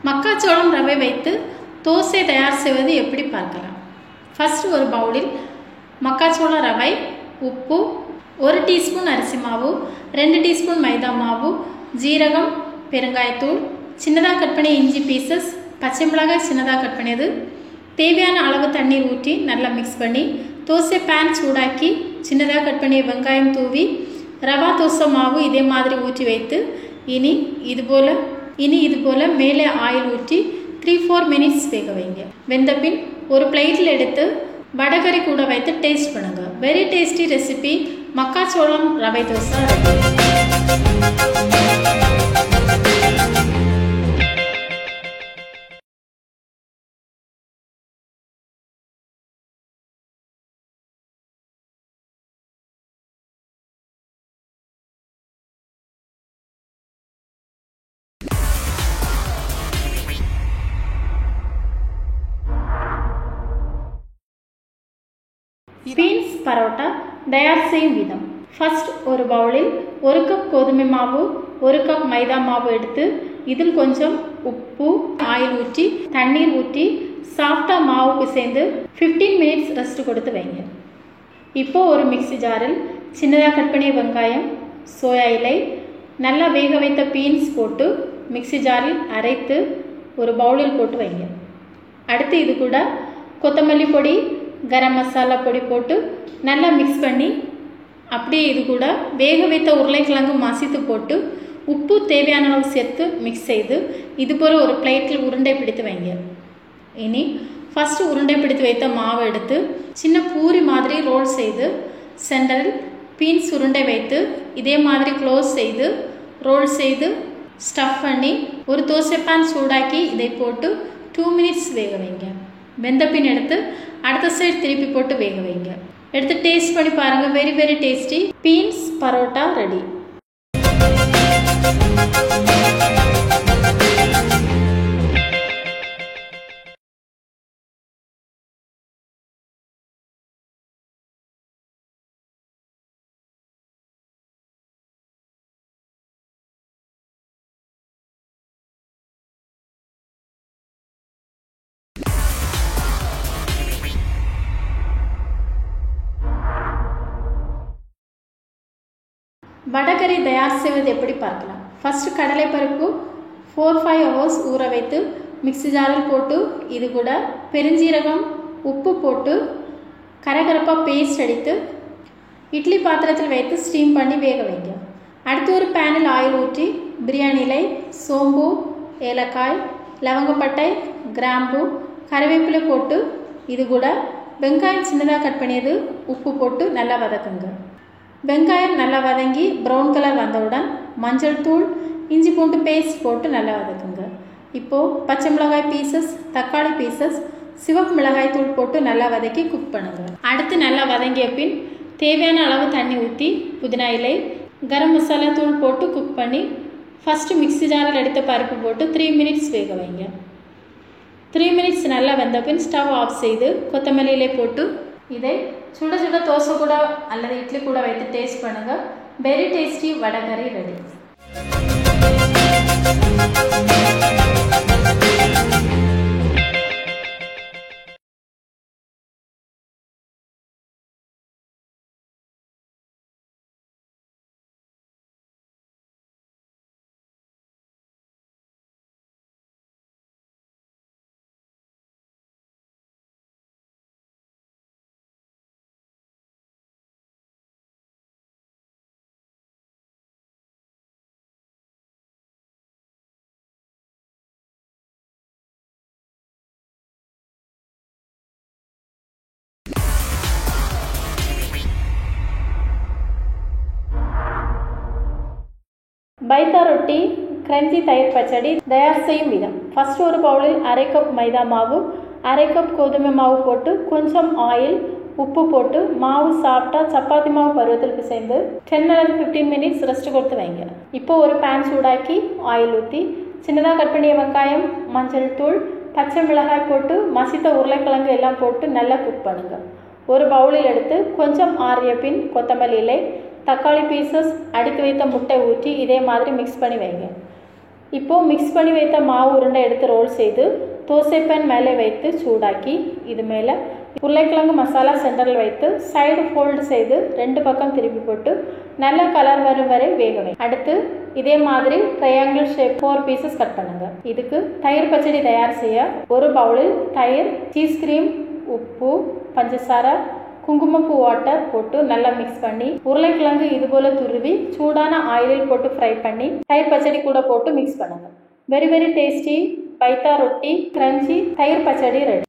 மக்காச்சோளம் ரவை வைத்து தோசை தயார் செய்வது எப்படி பார்க்கலாம். ஃபர்ஸ்ட் ஒரு பவுலில் மக்காச்சோளம் ரவை, உப்பு, 1 டீஸ்பூன் அரிசி மாவு, 2 டீஸ்பூன் மைதா மாவு, ஜீரகம், பெருங்காயத்தூள், சின்னதாக கட் பண்ணிய இஞ்சி பீசஸ், பச்சை மிளகாய் சின்னதாக கட் பண்ணியது, தேவையான அளவு தண்ணீர் ஊற்றி நல்லா மிக்ஸ் பண்ணி தோசை பேன் சூடாக்கி சின்னதாக கட் பண்ணிய வெங்காயம் தூவி ரவா தோசை மாவு இதே மாதிரி ஊற்றி வைத்து இனி இது போல் மேலே ஆயில் ஊற்றி 3-4 மினிட்ஸ் வேக வைங்க. வெந்த பின் ஒரு பிளேட்டில் எடுத்து வடகறி கூட வைத்து டேஸ்ட் பண்ணுங்க. வெரி டேஸ்டி ரெசிபி மக்காச்சோளம் ரவை தோசை. பீன்ஸ் பரோட்டா தயார் செய்யும் விதம். ஃபர்ஸ்ட் ஒரு பவுலில் 1 கப் கோதுமை மாவு, 1 கப் மைதா மாவு எடுத்து இதில் கொஞ்சம் உப்பு, ஆயில் ஊற்றி தண்ணீர் ஊற்றி சாஃப்டாக மாவு பிசைந்து 15 மினிட்ஸ் ரெஸ்ட் கொடுத்து வைங்க. இப்போது ஒரு மிக்ஸி ஜாரில் சின்னதாக கட் பண்ணிய வெங்காயம், சோயா இலை, நல்லா வேக வைத்த பீன்ஸ் போட்டு மிக்ஸி ஜாரில் அரைத்து ஒரு பவுலில் போட்டு வைங்க. அடுத்து இது கூட கொத்தமல்லி பொடி, கரம் மசாலா பொடி போட்டு நல்லா மிக்ஸ் பண்ணி அப்படியே இது கூட வேக வைத்த உருளைக்கிழங்கு மசித்து போட்டு உப்பு தேவையான அளவு சேர்த்து மிக்ஸ் செய்து இது போல் ஒரு பிளேட்டில் உருண்டை பிடித்து வைங்க. இனி ஃபஸ்ட்டு உருண்டை பிடித்து வைத்த மாவை எடுத்து சின்ன பூரி மாதிரி ரோல் செய்து சென்டரில் பீன்ஸ் உருண்டை வைத்து இதே மாதிரி க்ளோஸ் செய்து ரோல் செய்து ஸ்டஃப் பண்ணி ஒரு தோசை பேன் சூடாக்கி இதை போட்டு 2 மினிட்ஸ் வேக வைங்க. வெந்த பின் எடுத்து அடுத்த சைடு திருப்பி போட்டு வேக வைங்க. எடுத்து டேஸ்ட் பண்ணி பாருங்கள். Very very tasty beans parotta ready. Vadacurry தயார் செய்வது எப்படி பார்க்கலாம். ஃபஸ்ட்டு கடலைப்பருப்பு 4-5 ஹவர்ஸ் ஊற வைத்து மிக்ஸி ஜாரில் போட்டு இது கூட பெருஞ்சீரகம், உப்பு போட்டு கரகரப்பாக பேஸ்ட் அடித்து இட்லி பாத்திரத்தில் வைத்து ஸ்டீம் பண்ணி வேக வைங்க. அடுத்து ஒரு பேனில் ஆயில் ஊற்றி பிரியாணி இலை, சோம்பு, ஏலக்காய், லவங்கப்பட்டை, கிராம்பு, கறிவேப்பிலை போட்டு இது கூட வெங்காயம் சின்னதாக கட் பண்ணியது உப்பு போட்டு நல்லா வதக்குங்க. வெங்காயம் நல்லா வதங்கி ப்ரௌன் கலர் வந்தவுடன் மஞ்சள் தூள், இஞ்சி பூண்டு பேஸ்ட் போட்டு நல்லா வதக்குங்க. இப்போது பச்சை மிளகாய் பீசஸ், தக்காளி பீசஸ், சிவப்பு மிளகாய் தூள் போட்டு நல்லா வதக்கி குக் பண்ணுங்கள். அடுத்து நல்லா வதங்கிய பின் தேவையான அளவு தண்ணி ஊற்றி புதினா இலை, கரம் மசாலா தூள் போட்டு குக் பண்ணி ஃபஸ்ட்டு மிக்ஸி ஜாரில் எடுத்த பருப்பு போட்டு 3 மினிட்ஸ் வேக வைங்க. 3 மினிட்ஸ் நல்லா வெந்த பின் ஸ்டவ் ஆஃப் செய்து கொத்தமல்லி இலை போட்டு இதை சுட சுட தோசை கூட அல்லது இட்லி கூட வைத்து டேஸ்ட் பண்ணுங்கள். வெரி டேஸ்டி வடகறி ரெடி. பைத்தா ரொட்டி, கிரஞ்சி தயிர் பச்சடி தயார் செய்யும் விதம். ஃபர்ஸ்ட் ஒரு பவுலில் 1/2 கப் மைதா மாவு, 1/2 கப் கோதுமை மாவு போட்டு கொஞ்சம் ஆயில், உப்பு போட்டு மாவு சாப்பிட்டா சப்பாத்தி மாவு பருவத்தில் பிசைந்து 10 அல்லது 15 மினிட்ஸ் ரெஸ்ட் கொடுத்து வைங்க. இப்போ ஒரு பேன் சூடாக்கி ஆயில் ஊற்றி சின்னதாக கட் பண்ணிய வெங்காயம், மஞ்சள் தூள், பச்சை மிளகாய் போட்டு மசித்த உருளைக்கிழங்கு எல்லாம் போட்டு நல்லா குக் பண்ணுங்கள். ஒரு பவுலில் எடுத்து கொஞ்சம் ஆறிய பின் கொத்தமல்லி இலை, தக்காளி பீசஸ், அடித்து வைத்த முட்டை ஊற்றி இதே மாதிரி மிக்ஸ் பண்ணி வைங்க. இப்போது மிக்ஸ் பண்ணி வைத்த மாவு உருண்டை எடுத்து ரோல் செய்து தோசை பேன் மேலே வைத்து சூடாக்கி இது மேலே உருளைக்கிழங்கு மசாலா சென்டரில் வைத்து சைடு ஃபோல்டு செய்து 2 பக்கம் திருப்பி போட்டு நல்ல கலர் வரும் வரை வேக வை. அடுத்து இதே மாதிரி ட்ரையாங்கிள் ஷேப் 4 பீசஸ் கட் பண்ணுங்க. இதுக்கு தயிர் பச்சடி தயார் செய்ய ஒரு பவுலில் தயிர், சீஸ் கிரீம், உப்பு, பஞ்சசாரை, குங்குமப்பூ வாட்டர் போட்டு நல்லா மிக்ஸ் பண்ணி உருளைக்கிழங்கு இது போல துருவி சூடான ஆயிலில் போட்டு ஃப்ரை பண்ணி தயிர் பச்சடி கூட போட்டு மிக்ஸ் பண்ணுங்க. வெரி வெரி டேஸ்டி பைத்தா ரொட்டி கிரன்ச்சி தயிர் பச்சடி ரெடி.